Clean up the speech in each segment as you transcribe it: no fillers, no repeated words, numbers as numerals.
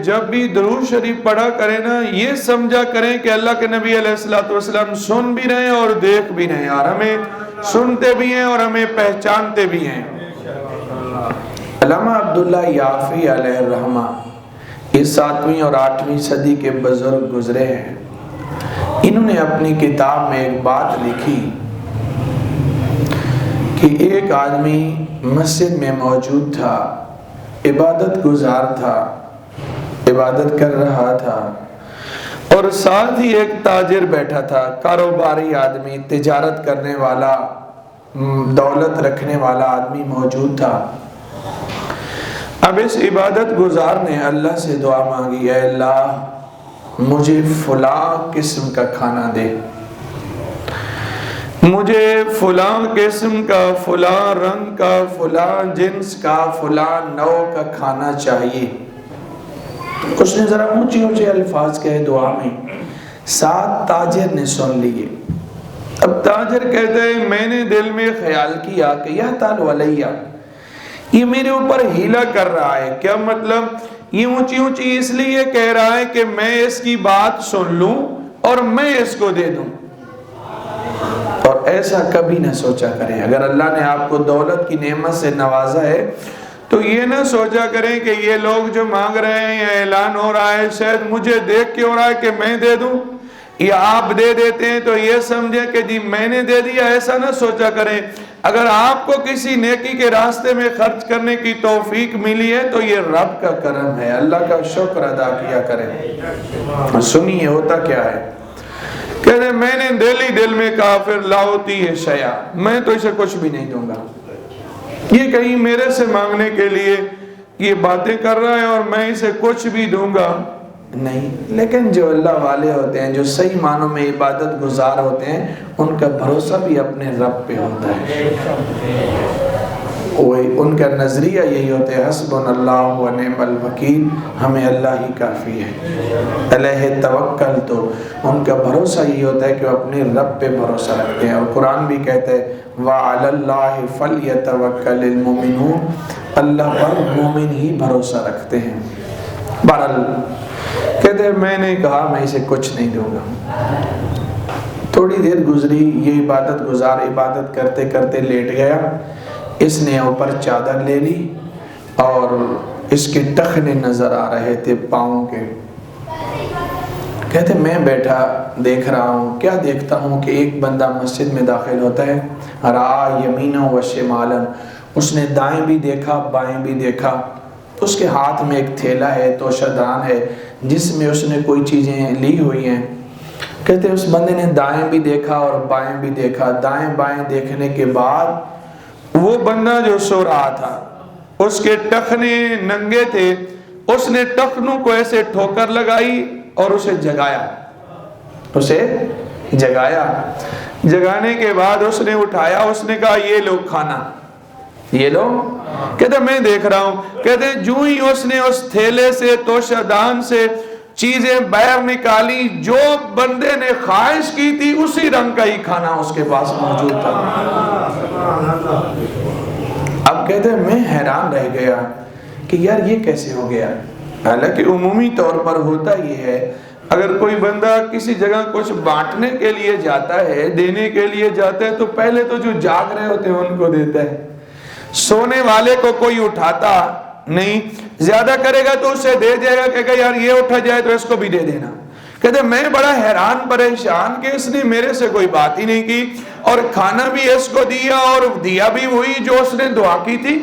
جب بھی درود شریف پڑھا کریں نا، یہ سمجھا کریں کہ اللہ کے نبی علیہ الصلوۃ والسلام سن بھی رہے ہیں اور دیکھ بھی رہے ہیں، اور ہمیں سنتے بھی ہیں اور ہمیں پہچانتے بھی ہیں۔ علامہ عبداللہ یافی علیہ الرحمہ یہ 7ویں اور 8ویں صدی کے بزرگ گزرے ہیں۔ انہوں نے اپنی کتاب میں ایک بات لکھی کہ ایک آدمی مسجد میں موجود تھا، عبادت گزار تھا، عبادت کر رہا تھا، اور ساتھ ہی ایک تاجر بیٹھا تھا، کاروباری آدمی، تجارت کرنے والا، دولت رکھنے والا آدمی موجود تھا۔ اب اس عبادت گزار نے اللہ سے دعا مانگی، اے اللہ مجھے فلاں قسم کا کھانا دے، مجھے فلاں قسم کا، فلاں رنگ کا، فلاں جنس کا، فلاں نوع کا کھانا چاہیے۔ اس نے ذرا اونچے اونچے الفاظ کہے دعا میں، ساتھ تاجر نے سن لیے۔ اب تاجر کہتے ہیں میں نے دل میں خیال کیا کہ یہ تعالی علیہ، یہ میرے اوپر ہیلا کر رہا ہے۔ کیا مطلب؟ یہ اونچی اونچی اس لیے کہہ رہا ہے کہ میں اس کی بات سن لوں اور میں اس کو دے دوں۔ اور ایسا کبھی نہ سوچا کریں، اگر اللہ نے آپ کو دولت کی نعمت سے نوازا ہے تو یہ نہ سوچا کریں کہ یہ لوگ جو مانگ رہے ہیں، یہ اعلان ہو رہا ہے، شاید مجھے دیکھ کے ہو رہا ہے کہ میں دے دوں، یا آپ دے دیتے ہیں تو یہ سمجھیں کہ جی میں نے دے دیا، ایسا نہ سوچا کریں۔ اگر آپ کو کسی نیکی کے راستے میں خرچ کرنے کی توفیق ملی ہے تو یہ رب کا کرم ہے، اللہ کا شکر ادا کیا کریں۔ سنیے ہوتا کیا ہے، کہتے میں نے دل میں کہا پھر لاؤتی ہے شیعہ، میں تو اسے کچھ بھی نہیں دوں گا، یہ کہیں میرے سے مانگنے کے لیے یہ باتیں کر رہا ہے اور میں اسے کچھ بھی دوں گا نہیں۔ لیکن جو اللہ والے ہوتے ہیں، جو صحیح معنوں میں عبادت گزار ہوتے ہیں، ان کا بھروسہ بھی اپنے رب پہ ہوتا ہے، ان کا نظریہ یہی ہوتا ہے، حسبنا اللہ و نعم الوکیل، ہمیں اللہ ہی کافی ہے، علیہ توکل۔ تو ان کا بھروسہ یہی ہوتا ہے کہ وہ اپنے رب پہ بھروسہ رکھتے ہیں، اور قرآن بھی کہتا ہے وَعَلَى اللَّهِ فَلْيَتَوَكَّلِ الْمُؤْمِنُونَ، اللہ پر مومن ہی بھروسہ رکھتے ہیں۔ بہرحال کہتے ہیں میں نے کہا میں اسے کچھ نہیں دوں گا۔ تھوڑی دیر گزری، یہ عبادت گزار عبادت کرتے کرتے لیٹ گیا، اس نے اوپر چادر لے لی اور اس کے ٹخنے نظر آ رہے تھے پاؤں کے۔ کہتے میں بیٹھا دیکھ رہا ہوں، کیا دیکھتا ہوں کہ ایک بندہ مسجد میں داخل ہوتا ہے، رَا یمینا و شمالا، اس نے دائیں بھی دیکھا بائیں بھی دیکھا، اس کے ہاتھ میں ایک تھیلا ہے، توشہ دان ہے جس میں اس نے کوئی چیزیں لی ہوئی ہیں۔ کہتے اس بندے نے دائیں بھی دیکھا اور بائیں بھی دیکھا، دائیں بائیں دیکھنے کے بعد وہ بندہ جو سو رہا تھا، اس کے ٹخنے ننگے تھے، اس نے ٹخنوں کو ایسے ٹھوکر لگائی اور اسے جگایا۔ جگانے کے بعد اس نے اٹھایا، اس نے کہا یہ لو کھانا، یہ لو۔ کہتے میں دیکھ رہا ہوں، کہتے جو ہی اس نے اس تھیلے سے توشہ دان سے چیزیں باہر نکالی، جو بندے نے خواہش کی تھی اسی رنگ کا ہی کھانا اس کے پاس موجود تھا۔ اب کہتے ہیں میں حیران رہ گیا کہ یار یہ کیسے ہو گیا۔ حالانکہ عمومی طور پر ہوتا یہ ہے، اگر کوئی بندہ کسی جگہ کچھ بانٹنے کے لیے جاتا ہے، دینے کے لیے جاتا ہے، تو پہلے تو جو جاگ رہے ہوتے ہیں ان کو دیتا ہے، سونے والے کو کوئی اٹھاتا نہیں، زیادہ کرے گا تو اسے دے دے گا، کہے گا یار یہ اٹھا جائے تو اس کو بھی دے دینا۔ کہتے میں بڑا حیران پریشان کہ اس نے میرے سے کوئی بات ہی نہیں کی، اور کھانا بھی اس کو دیا اور دیا بھی وہی جو اس نے دعا کی تھی۔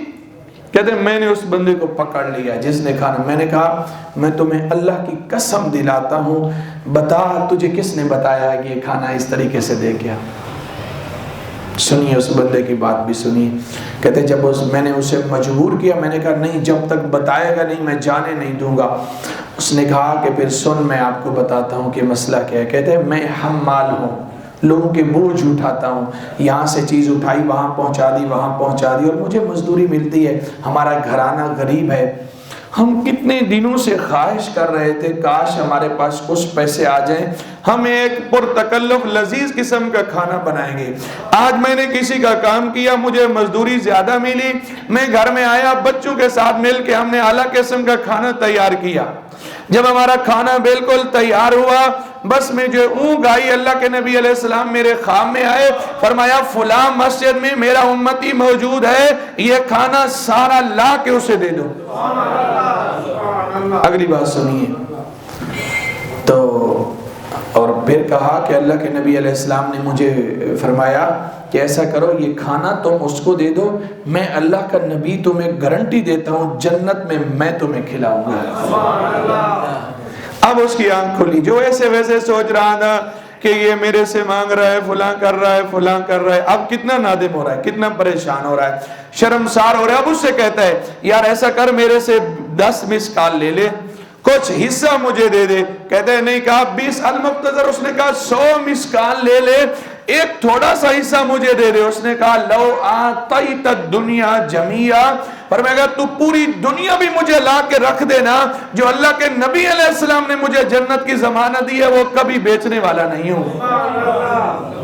کہتے میں نے اس بندے کو پکڑ لیا جس نے کھانا، میں نے کہا میں تمہیں اللہ کی قسم دلاتا ہوں، بتا تجھے کس نے بتایا کہ یہ کھانا اس طریقے سے دے گیا۔ سنیے اس بندے کی بات بھی سنیے۔ کہتے جب میں نے اسے مجبور کیا، میں نے کہا نہیں جب تک بتائے گا نہیں میں جانے نہیں دوں گا۔ اس نے کہا کہ پھر سن میں آپ کو بتاتا ہوں کہ مسئلہ کیا ہے۔ کہتے ہیں میں حمال ہوں، لوگوں کے بوجھ اٹھاتا ہوں، یہاں سے چیز اٹھائی وہاں پہنچا دی وہاں پہنچا دی، اور مجھے مزدوری ملتی ہے، ہمارا گھرانہ غریب ہے۔ ہم کتنے دنوں سے خواہش کر رہے تھے کاش ہمارے پاس کچھ پیسے آ جائیں، ہم ایک پرتکلف لذیذ قسم کا کھانا بنائیں گے. آج میں نے کسی کا کام کیا, مجھے مزدوری زیادہ ملی, میں گھر میں آیا, بچوں کے ساتھ مل کے ہم نے اعلیٰ قسم کا کھانا تیار کیا. جب ہمارا کھانا بالکل تیار ہوا, بس میں جو اونگ آئی, اللہ کے نبی علیہ السلام میرے خواب میں آئے, فرمایا فلاں مسجد میں میرا امتی موجود ہے, یہ کھانا سارا لا کے اسے دے دو. اگلی بات سنیے. تو اور پھر کہا کہ اللہ کے نبی علیہ السلام نے مجھے فرمایا کہ ایسا کرو, یہ کھانا تم اس کو دے دو, میں اللہ کا نبی تمہیں گارنٹی دیتا ہوں جنت میں تمہیں کھلاؤں گا. اب اس کی آنکھ کھلی. جو ایسے ویسے سوچ رہا تھا کہ یہ میرے سے مانگ رہا ہے, فلاں کر رہا ہے, فلاں کر رہا ہے, اب کتنا نادم ہو رہا ہے, کتنا پریشان ہو رہا ہے, شرمسار ہو رہا ہے. اب اس سے کہتا ہے یار ایسا کر, میرے سے 10 مسکال لے لے, کچھ حصہ مجھے دے دے. کہتے ہیں نہیں, کہا 20 المقتدر. اس نے کہا 100 مسکال لے لے, ایک تھوڑا سا حصہ مجھے دے دے. اس نے کہا لو آتیت الدنیا جمیعا, پر میں کہا تو پوری دنیا بھی مجھے لا کے رکھ دینا, جو اللہ کے نبی علیہ السلام نے مجھے جنت کی ضمانت دی ہے وہ کبھی بیچنے والا نہیں ہوں.